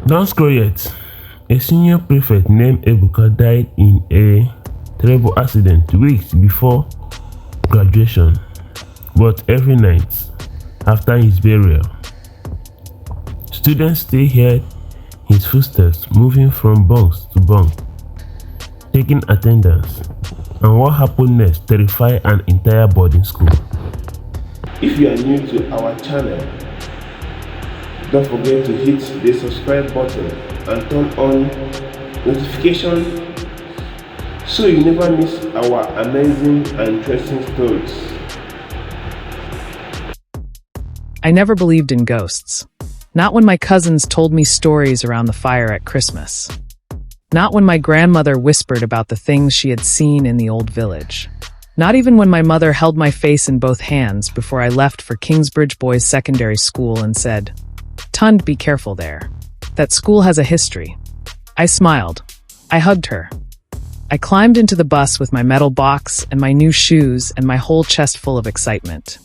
Don't scroll yet. A senior prefect named Ebuka died in a terrible accident weeks before graduation, but every night after his burial, students still heard his footsteps moving from bunks to bunk, taking attendance, and what happened next terrified an entire boarding school. If you are new to our channel, don't forget to hit the subscribe button and turn on notification so you never miss our amazing and interesting stories. I never believed in ghosts. Not when my cousins told me stories around the fire at Christmas. Not when my grandmother whispered about the things she had seen in the old village. Not even when my mother held my face in both hands before I left for Kingsbridge Boys Secondary School and said, "Tund, be careful there. That school has a history." I smiled. I hugged her. I climbed into the bus with my metal box and my new shoes and my whole chest full of excitement.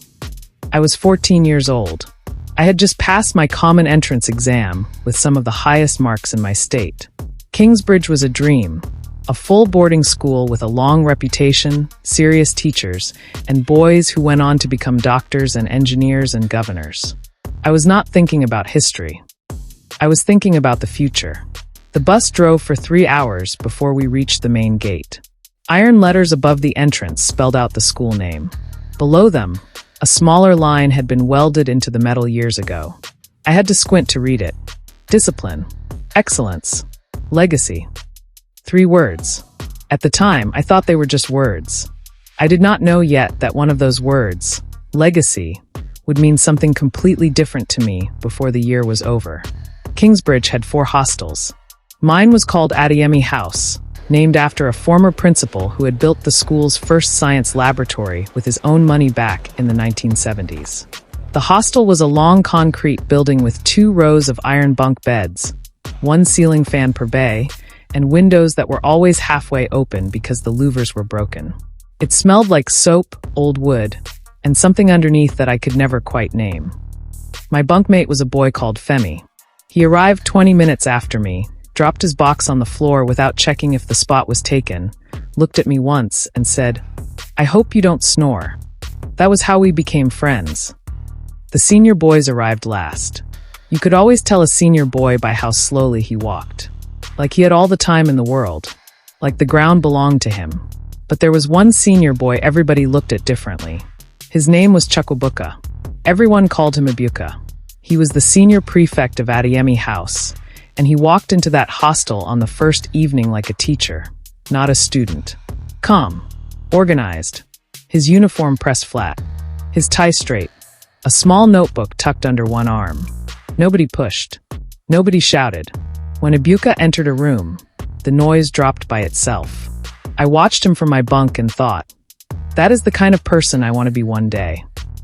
I was 14 years old. I had just passed my common entrance exam with some of the highest marks in my state. Kingsbridge was a dream, a full boarding school with a long reputation, serious teachers, and boys who went on to become doctors and engineers and governors. I was not thinking about history. I was thinking about the future. The bus drove for 3 hours before we reached the main gate. Iron letters above the entrance spelled out the school name. Below them, a smaller line had been welded into the metal years ago. I had to squint to read it. Discipline, excellence, legacy. 3 words. At the time, I thought they were just words. I did not know yet that one of those words, legacy, would mean something completely different to me before the year was over. Kingsbridge had 4 hostels. Mine was called Adeyemi House, named after a former principal who had built the school's first science laboratory with his own money back in the 1970s. The hostel was a long concrete building with 2 rows of iron bunk beds, 1 ceiling fan per bay, and windows that were always halfway open because the louvers were broken. It smelled like soap, old wood, and something underneath that I could never quite name. My bunkmate was a boy called Femi. He arrived 20 minutes after me, dropped his box on the floor without checking if the spot was taken, looked at me once, and said, "I hope you don't snore." That was how we became friends. The senior boys arrived last. You could always tell a senior boy by how slowly he walked. Like he had all the time in the world. Like the ground belonged to him. But there was one senior boy everybody looked at differently. His name was Ebuka. Everyone called him Ebuka. He was the senior prefect of Adeyemi House, and he walked into that hostel on the first evening like a teacher, not a student. Calm, organized, his uniform pressed flat, his tie straight, a small notebook tucked under one arm. Nobody pushed. Nobody shouted. When Ebuka entered a room, the noise dropped by itself. I watched him from my bunk and thought, that is the kind of person I want to be one day.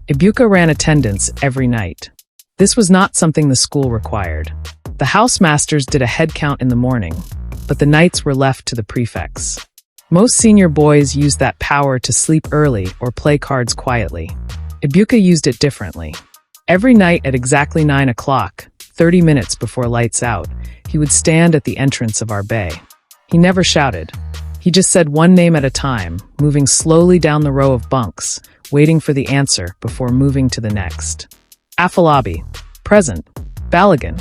Ebuka ran attendance every night. This was not something the school required. The housemasters did a head count in the morning, but the nights were left to the prefects. Most senior boys used that power to sleep early or play cards quietly. Ebuka used it differently. Every night at exactly 9 o'clock, 30 minutes before lights out, he would stand at the entrance of our bay. He never shouted. He just said one name at a time, moving slowly down the row of bunks, waiting for the answer before moving to the next. Afalabi, present. Balagan,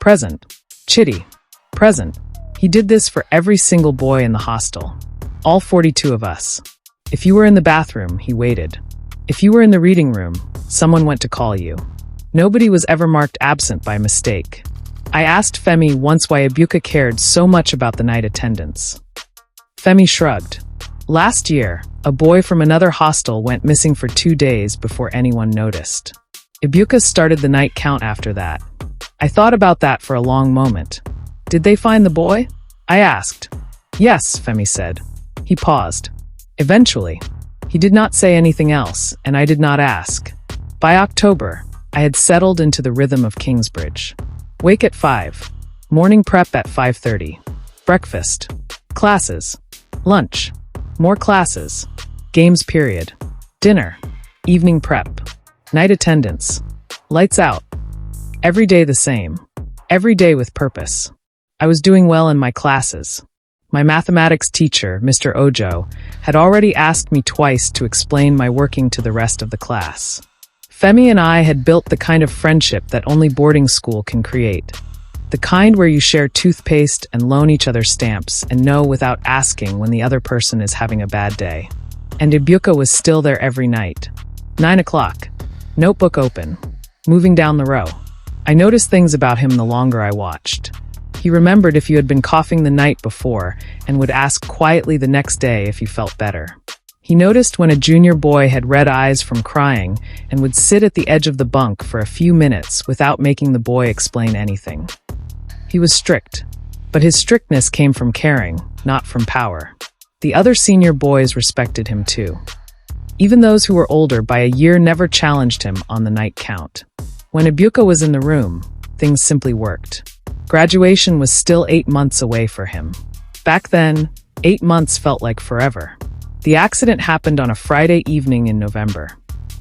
present. Chitty, present. He did this for every single boy in the hostel. All 42 of us. If you were in the bathroom, he waited. If you were in the reading room, someone went to call you. Nobody was ever marked absent by mistake. I asked Femi once why Ebuka cared so much about the night attendance. Femi shrugged. Last year, a boy from another hostel went missing for 2 days before anyone noticed. Ebuka started the night count after that. I thought about that for a long moment. Did they find the boy? I asked. Yes, Femi said. He paused. Eventually. He did not say anything else, and I did not ask. By October, I had settled into the rhythm of Kingsbridge. Wake at 5. Morning prep at 5:30. Breakfast. Classes. Lunch. More classes. Games period. Dinner. Evening prep. Night attendance. Lights out. Every day the same. Every day with purpose. I was doing well in my classes. My mathematics teacher, Mr. Ojo, had already asked me twice to explain my working to the rest of the class. Femi and I had built the kind of friendship that only boarding school can create. The kind where you share toothpaste and loan each other stamps and know without asking when the other person is having a bad day. And Ebuka was still there every night. 9 o'clock. Notebook open. Moving down the row. I noticed things about him the longer I watched. He remembered if you had been coughing the night before and would ask quietly the next day if you felt better. He noticed when a junior boy had red eyes from crying and would sit at the edge of the bunk for a few minutes without making the boy explain anything. He was strict, but his strictness came from caring, not from power. The other senior boys respected him too. Even those who were older by a year never challenged him on the night count. When Ebuka was in the room, things simply worked. Graduation was still 8 months away for him. Back then, 8 months felt like forever. The accident happened on a Friday evening in November.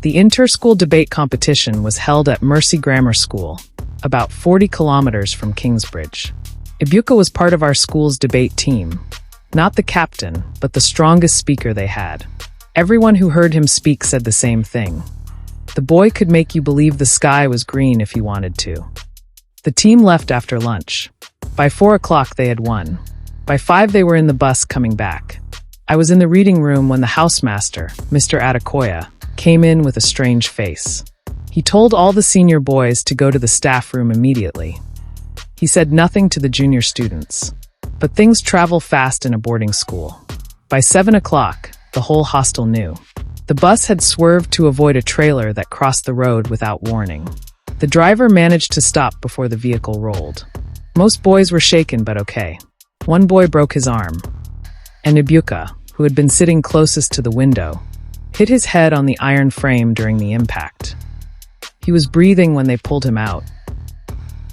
The inter-school debate competition was held at Mercy Grammar School, about 40 kilometers from Kingsbridge. Ebuka was part of our school's debate team. Not the captain, but the strongest speaker they had. Everyone who heard him speak said the same thing. The boy could make you believe the sky was green if he wanted to. The team left after lunch. By 4 o'clock they had won. By 5 they were in the bus coming back. I was in the reading room when the housemaster, Mr. Adekoya, came in with a strange face. He told all the senior boys to go to the staff room immediately. He said nothing to the junior students. But things travel fast in a boarding school. By 7 o'clock, the whole hostel knew. The bus had swerved to avoid a trailer that crossed the road without warning. The driver managed to stop before the vehicle rolled. Most boys were shaken but okay. One boy broke his arm. And Ebuka, who had been sitting closest to the window, hit his head on the iron frame during the impact. He was breathing when they pulled him out.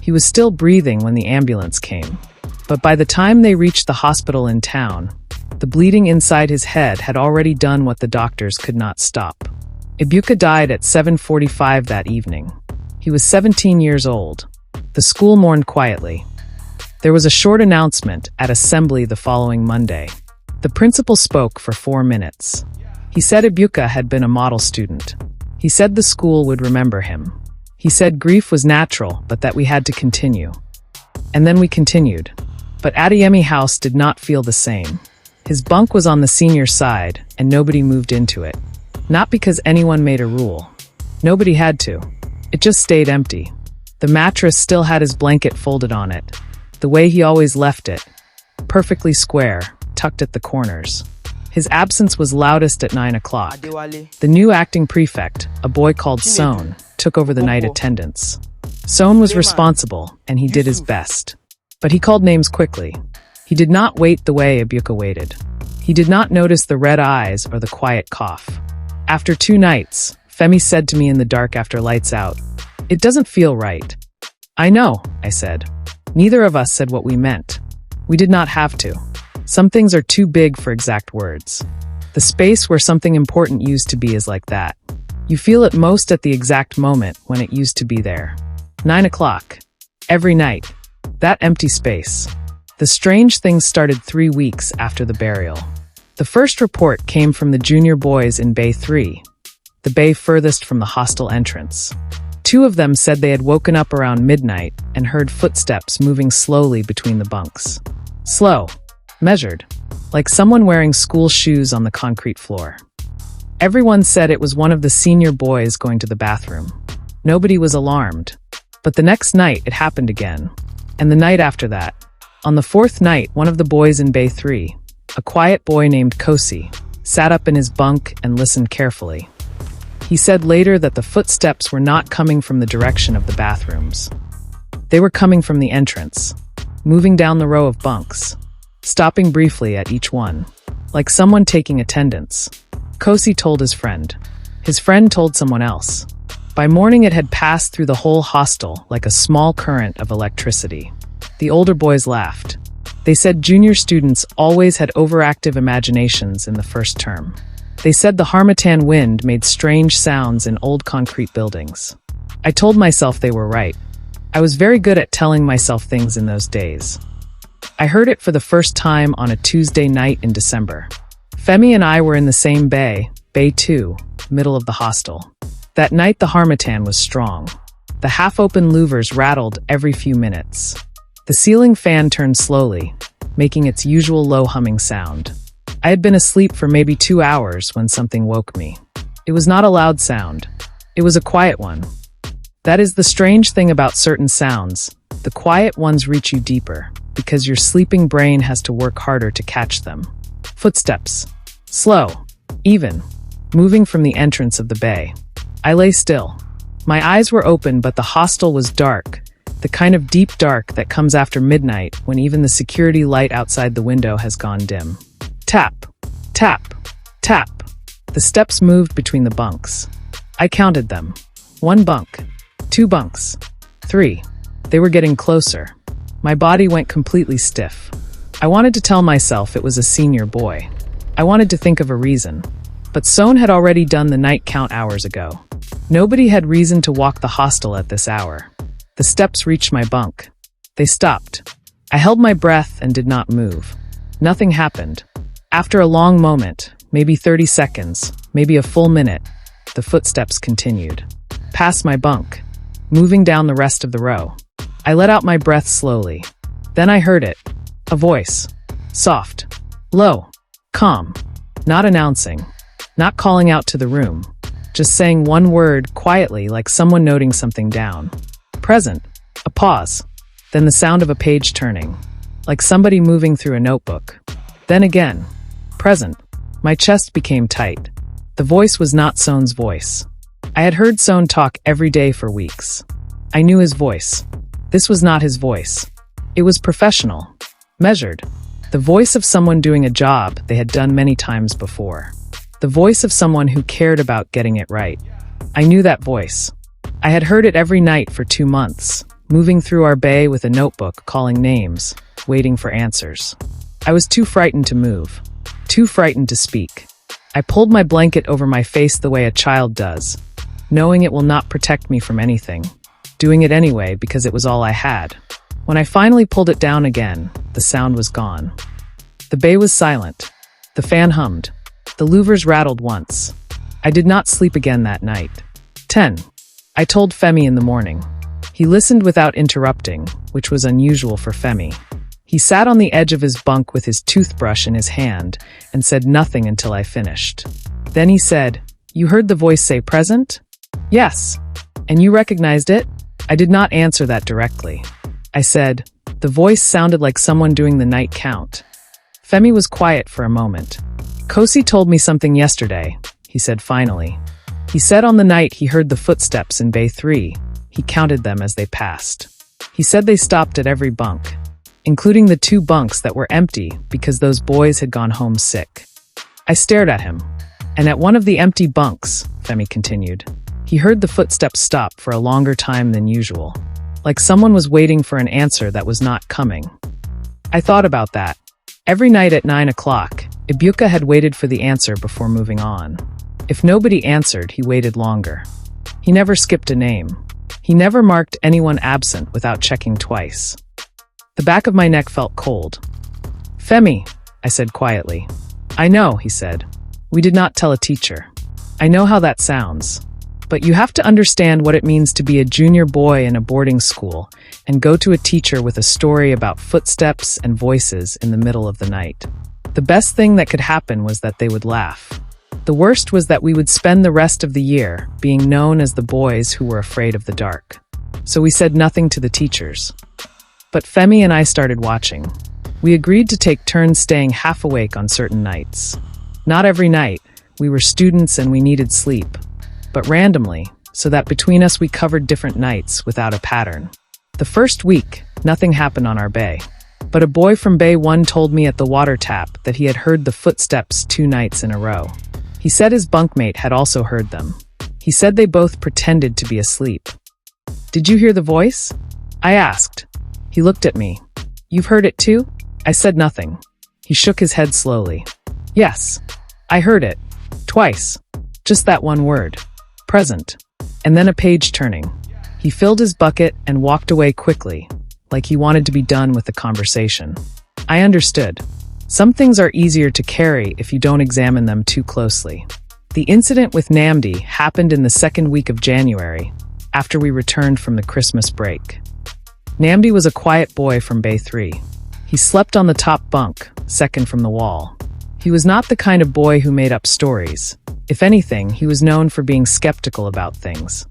He was still breathing when the ambulance came. But by the time they reached the hospital in town, the bleeding inside his head had already done what the doctors could not stop. Ebuka died at 7:45 that evening. He was 17 years old. The school mourned quietly. There was a short announcement at assembly the following Monday. The principal spoke for 4 minutes. He said Ebuka had been a model student. He said the school would remember him. He said grief was natural, but that we had to continue. And then we continued. But Adeyemi House did not feel the same. His bunk was on the senior side, and nobody moved into it. Not because anyone made a rule. Nobody had to. It just stayed empty. The mattress still had his blanket folded on it, the way he always left it, perfectly square, tucked at the corners. His absence was loudest at 9 o'clock. The new acting prefect, a boy called Son, took over the night attendance. Son was responsible, and he did his best. But he called names quickly. He did not wait the way Ebuka waited. He did not notice the red eyes or the quiet cough. After 2 nights, Femi said to me in the dark after lights out, "It doesn't feel right." "I know," I said. Neither of us said what we meant. We did not have to. Some things are too big for exact words. The space where something important used to be is like that. You feel it most at the exact moment when it used to be there. 9 o'clock. Every night. That empty space. The strange thing started 3 weeks after the burial. The first report came from the junior boys in Bay 3, the bay furthest from the hostel entrance. 2 of them said they had woken up around midnight and heard footsteps moving slowly between the bunks. Slow. Measured. Like someone wearing school shoes on the concrete floor. Everyone said it was one of the senior boys going to the bathroom. Nobody was alarmed. But the next night it happened again. And the night after that. On the 4th night, one of the boys in Bay 3, a quiet boy named Kosi, sat up in his bunk and listened carefully. He said later that the footsteps were not coming from the direction of the bathrooms. They were coming from the entrance, moving down the row of bunks, stopping briefly at each one, like someone taking attendance. Kosi told his friend. His friend told someone else. By morning it had passed through the whole hostel like a small current of electricity. The older boys laughed. They said junior students always had overactive imaginations in the first term. They said the Harmattan wind made strange sounds in old concrete buildings. I told myself they were right. I was very good at telling myself things in those days. I heard it for the first time on a Tuesday night in December. Femi and I were in the same bay, Bay 2, middle of the hostel. That night the harmattan was strong. The half-open louvers rattled every few minutes. The ceiling fan turned slowly, making its usual low humming sound. I had been asleep for maybe 2 hours when something woke me. It was not a loud sound. It was a quiet one. That is the strange thing about certain sounds. The quiet ones reach you deeper, because your sleeping brain has to work harder to catch them. Footsteps. Slow. Even. Moving from the entrance of the bay. I lay still. My eyes were open, but the hostel was dark. The kind of deep dark that comes after midnight when even the security light outside the window has gone dim. Tap. Tap. Tap. The steps moved between the bunks. I counted them. 1 bunk. 2 bunks. 3. They were getting closer. My body went completely stiff. I wanted to tell myself it was a senior boy. I wanted to think of a reason. But Son had already done the night count hours ago. Nobody had reason to walk the hostel at this hour. The steps reached my bunk. They stopped. I held my breath and did not move. Nothing happened. After a long moment, maybe 30 seconds, maybe a full minute, the footsteps continued. Past my bunk, moving down the rest of the row. I let out my breath slowly. Then I heard it. A voice. Soft. Low. Calm. Not announcing. Not calling out to the room. Just saying one word quietly, like someone noting something down. Present. A pause. Then the sound of a page turning. Like somebody moving through a notebook. Then again. Present. My chest became tight. The voice was not Son's voice. I had heard Son talk every day for weeks. I knew his voice. This was not his voice. It was professional. Measured. The voice of someone doing a job they had done many times before. The voice of someone who cared about getting it right. I knew that voice. I had heard it every night for 2 months, moving through our bay with a notebook, calling names, waiting for answers. I was too frightened to move. Too frightened to speak. I pulled my blanket over my face the way a child does, knowing it will not protect me from anything. Doing it anyway because it was all I had. When I finally pulled it down again, the sound was gone. The bay was silent. The fan hummed. The louvers rattled once. I did not sleep again that night. 10. I told Femi in the morning. He listened without interrupting, which was unusual for Femi. He sat on the edge of his bunk with his toothbrush in his hand and said nothing until I finished. Then he said, "You heard the voice say present?" "Yes." "And you recognized it?" I did not answer that directly. I said, "The voice sounded like someone doing the night count." Femi was quiet for a moment. "Kosi told me something yesterday," he said finally. He said on the night he heard the footsteps in Bay 3. He counted them as they passed. He said they stopped at every bunk, including the 2 bunks that were empty because those boys had gone home sick. I stared at him. And at one of the empty bunks, Femi continued, he heard the footsteps stop for a longer time than usual, like someone was waiting for an answer that was not coming. I thought about that. Every night at 9 o'clock, Ebuka had waited for the answer before moving on. If nobody answered, he waited longer. He never skipped a name. He never marked anyone absent without checking twice. The back of my neck felt cold. "Femi," I said quietly. "I know," he said. "We did not tell a teacher. I know how that sounds. But you have to understand what it means to be a junior boy in a boarding school and go to a teacher with a story about footsteps and voices in the middle of the night. The best thing that could happen was that they would laugh. The worst was that we would spend the rest of the year being known as the boys who were afraid of the dark. So we said nothing to the teachers. But Femi and I started watching. We agreed to take turns staying half awake on certain nights. Not every night. We were students and we needed sleep. But randomly, so that between us we covered different nights without a pattern. The first week, nothing happened on our bay. But a boy from Bay 1 told me at the water tap that he had heard the footsteps 2 nights in a row. He said his bunkmate had also heard them. He said they both pretended to be asleep. "Did you hear the voice?" I asked. He looked at me. "You've heard it too?" I said nothing. He shook his head slowly. "Yes, I heard it. Twice. Just that one word. Present." And then a page turning. He filled his bucket and walked away quickly, like he wanted to be done with the conversation. I understood. Some things are easier to carry if you don't examine them too closely. The incident with Namdi happened in the second week of January, after we returned from the Christmas break. Namdi was a quiet boy from Bay 3. He slept on the top bunk, second from the wall. He was not the kind of boy who made up stories. If anything, he was known for being skeptical about things.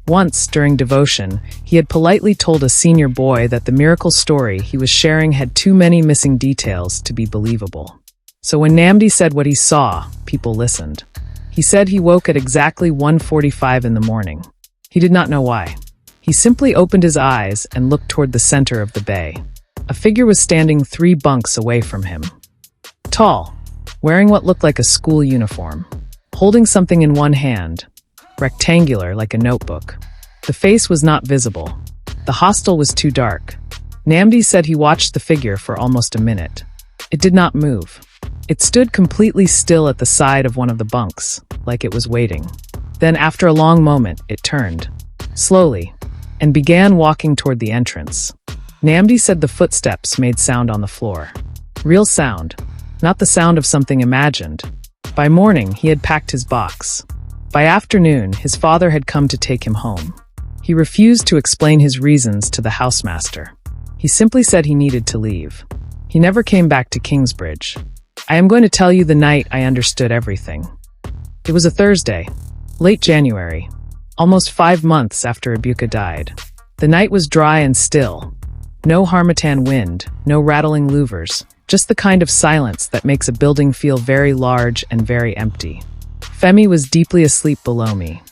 Once, during devotion, he had politely told a senior boy that the miracle story he was sharing had too many missing details to be believable. So when Namdi said what he saw, people listened. He said he woke at exactly 1:45 in the morning. He did not know why. He simply opened his eyes and looked toward the center of the bay. A figure was standing 3 bunks away from him. Tall, wearing what looked like a school uniform, holding something in one hand, rectangular like a notebook. The face was not visible. The hostel was too dark. Namdi said he watched the figure for almost a minute. It did not move. It stood completely still at the side of one of the bunks, like it was waiting. Then, after a long moment, it turned, slowly, and began walking toward the entrance. Namdi said the footsteps made sound on the floor. Real sound, not the sound of something imagined. By morning, he had packed his box. By afternoon, his father had come to take him home. He refused to explain his reasons to the housemaster. He simply said he needed to leave. He never came back to Kingsbridge. I am going to tell you the night I understood everything. It was a Thursday, late January, almost 5 months after Ebuka died. The night was dry and still. No harmattan wind, no rattling louvers, just the kind of silence that makes a building feel very large and very empty. Femi was deeply asleep below me.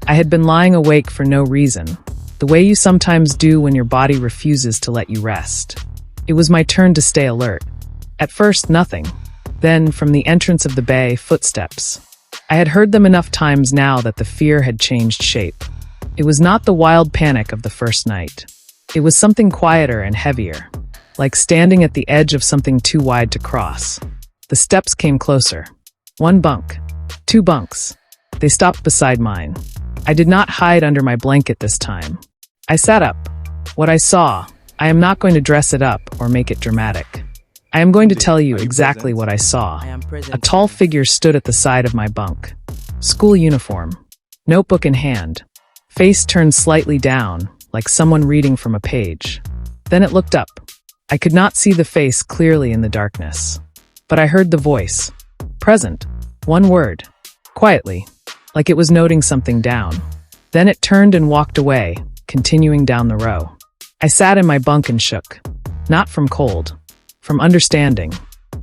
I had been lying awake for no reason, the way you sometimes do when your body refuses to let you rest. It was my turn to stay alert. At first, nothing. Then, from the entrance of the bay, footsteps. I had heard them enough times now that the fear had changed shape. It was not the wild panic of the first night. It was something quieter and heavier, like standing at the edge of something too wide to cross. The steps came closer. 1 bunk. 2 bunks. They stopped beside mine. I did not hide under my blanket this time. I sat up. What I saw, I am not going to dress it up or make it dramatic. I am going to tell you exactly what I saw. A tall figure stood at the side of my bunk. School uniform. Notebook in hand. Face turned slightly down, like someone reading from a page. Then it looked up. I could not see the face clearly in the darkness. But I heard the voice. Present. 1 word. Quietly, like it was noting something down. Then it turned and walked away, continuing down the row. I sat in my bunk and shook. Not from cold. From understanding.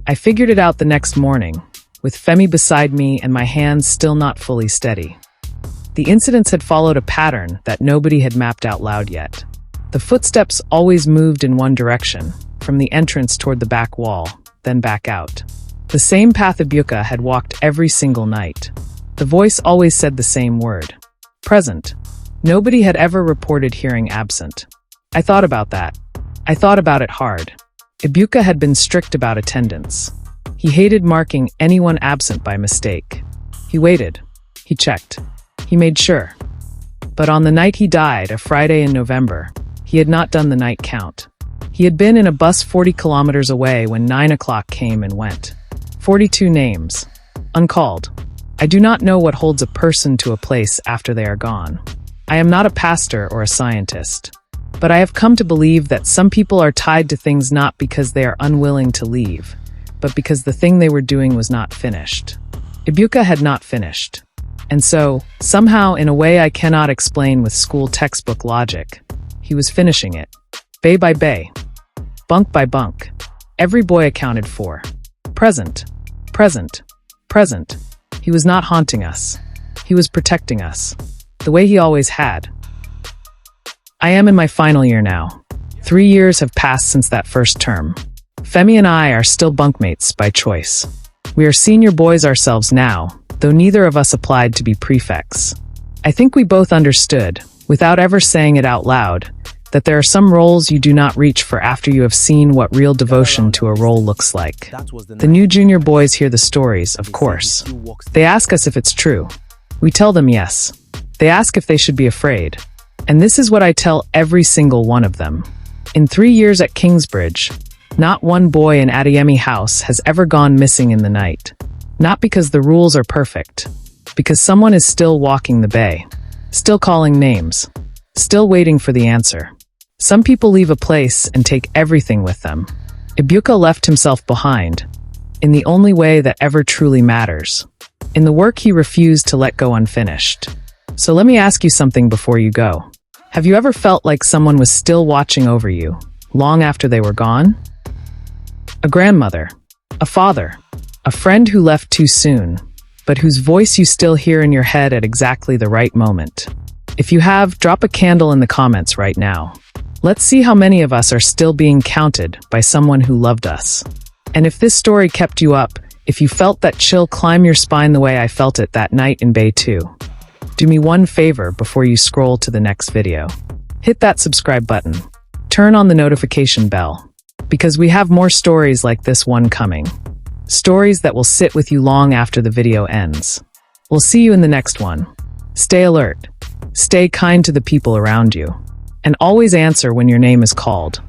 I figured it out the next morning, with Femi beside me and my hands still not fully steady. The incidents had followed a pattern that nobody had mapped out loud yet. The footsteps always moved in one direction, from the entrance toward the back wall, then back out. The same path Ebuka had walked every single night. The voice always said the same word. Present. Nobody had ever reported hearing absent. I thought about that. I thought about it hard. Ebuka had been strict about attendance. He hated marking anyone absent by mistake. He waited. He checked. He made sure. But on the night he died, a Friday in November, he had not done the night count. He had been in a bus 40 kilometers away when 9 o'clock came and went. 42 names. Uncalled. I do not know what holds a person to a place after they are gone. I am not a pastor or a scientist. But I have come to believe that some people are tied to things not because they are unwilling to leave, but because the thing they were doing was not finished. Ebuka had not finished. And so, somehow in a way I cannot explain with school textbook logic, he was finishing it. Bay by bay. Bunk by bunk. Every boy accounted for. Present. Present. Present. He was not haunting us. He was protecting us. The way he always had. I am in my final year now. 3 years have passed since that first term. Femi and I are still bunkmates by choice. We are senior boys ourselves now, though neither of us applied to be prefects. I think we both understood, without ever saying it out loud, that there are some roles you do not reach for after you have seen what real devotion to a role looks like. The new junior boys hear the stories, of course. They ask us if it's true. We tell them yes. They ask if they should be afraid. And this is what I tell every single one of them. In 3 years at Kingsbridge, not one boy in Adeyemi house has ever gone missing in the night. Not because the rules are perfect, because someone is still walking the bay, still calling names, still waiting for the answer. Some people leave a place and take everything with them. Ebuka left himself behind, in the only way that ever truly matters, in the work he refused to let go unfinished. So let me ask you something before you go. Have you ever felt like someone was still watching over you, long after they were gone? A grandmother, a father, a friend who left too soon, but whose voice you still hear in your head at exactly the right moment. If you have, drop a candle in the comments right now. Let's see how many of us are still being counted by someone who loved us. And if this story kept you up, if you felt that chill climb your spine the way I felt it that night in Bay 2, do me one favor before you scroll to the next video. Hit that subscribe button. Turn on the notification bell, because we have more stories like this one coming. Stories that will sit with you long after the video ends. We'll see you in the next one. Stay alert. Stay kind to the people around you. And always answer when your name is called.